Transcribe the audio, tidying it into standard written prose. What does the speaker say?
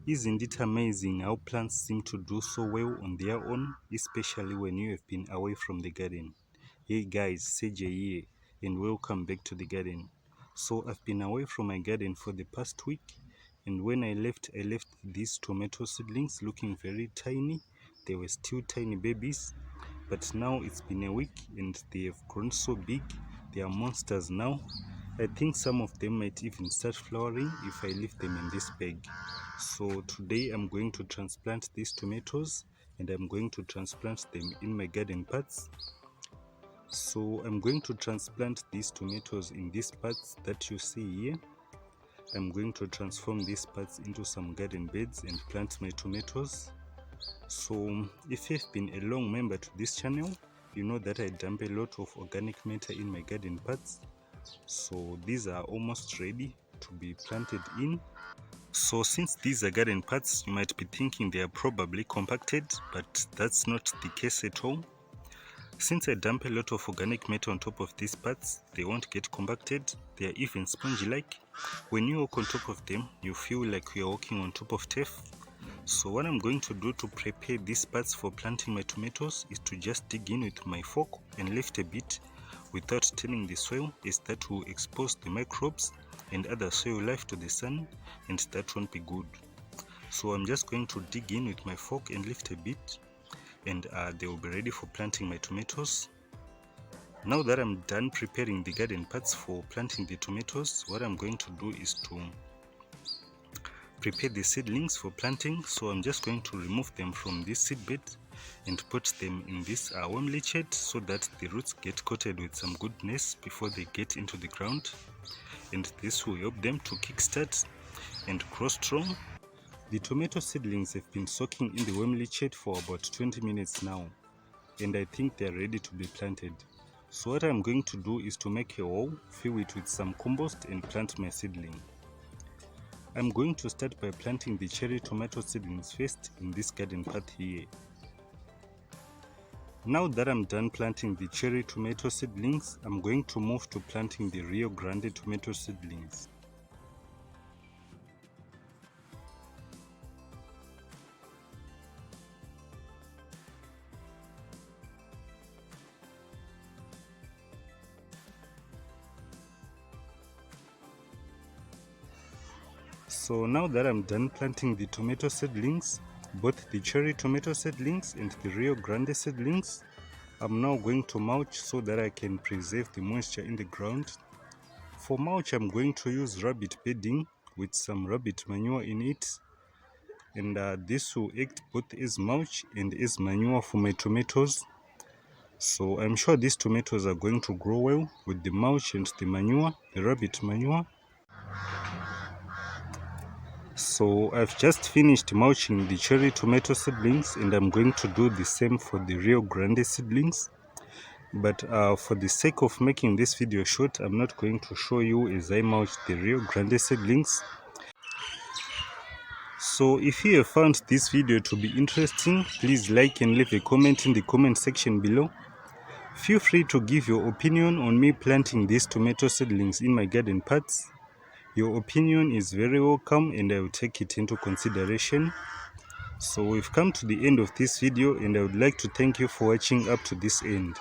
Isn't it amazing how plants seem to do so well on their own, especially when you have been away from the garden? Hey guys, Seja here, and welcome back to the garden. So I've been away from my garden for the past week, and when I left these tomato seedlings looking very tiny. They were still tiny babies, but now it's been a week and they have grown so big. They are monsters now. I think some of them might even start flowering if I leave them in this bag. So today I'm going to transplant these tomatoes, and I'm going to transplant them in my garden pots. So I'm going to transplant these tomatoes in these pots that you see here. I'm going to transform these pots into some garden beds and plant my tomatoes. So if you've been a long member to this channel, you know that I dump a lot of organic matter in my garden pots. So these are almost ready to be planted in. So since these are garden pots, you might be thinking they are probably compacted, but that's not the case at all. Since I dump a lot of organic matter on top of these pots, they won't get compacted. They are even spongy-like. When you walk on top of them, you feel like you are walking on top of turf. So what I'm going to do to prepare these pots for planting my tomatoes is to just dig in with my fork and lift a bit without turning the soil, as that will expose the microbes and other soil life to the sun, and that won't be good. So I'm just going to dig in with my fork and lift a bit, and they will be ready for planting my tomatoes. Now that I'm done preparing the garden pots for planting the tomatoes, what I'm going to do is to prepare the seedlings for planting. So I'm just going to remove them from this seedbed and put them in this warm leachate, so that the roots get coated with some goodness before they get into the ground, and this will help them to kickstart and grow strong. The tomato seedlings have been soaking in the warm leachate for about 20 minutes now, and I think they are ready to be planted. So what I'm going to do is to make a hole, fill it with some compost, and plant my seedling. I'm going to start by planting the cherry tomato seedlings first in this garden pot here. Now that I'm done planting the cherry tomato seedlings, I'm going to move to planting the Rio Grande tomato seedlings. So now that I'm done planting the tomato seedlings, both the cherry tomato seedlings and the Rio Grande seedlings, I'm now going to mulch so that I can preserve the moisture in the ground. For mulch, I'm going to use rabbit bedding with some rabbit manure in it, and this will act both as mulch and as manure for my tomatoes. So I'm sure these tomatoes are going to grow well with the mulch and the manure, the rabbit manure. So I've just finished mulching the cherry tomato seedlings, and I'm going to do the same for the Rio Grande seedlings. But for the sake of making this video short, I'm not going to show you as I mulch the Rio Grande seedlings. So if you have found this video to be interesting, please like and leave a comment in the comment section below. Feel free to give your opinion on me planting these tomato seedlings in my garden pots. Your opinion is very welcome, and I will take it into consideration. So we've come to the end of this video, and I would like to thank you for watching up to this end.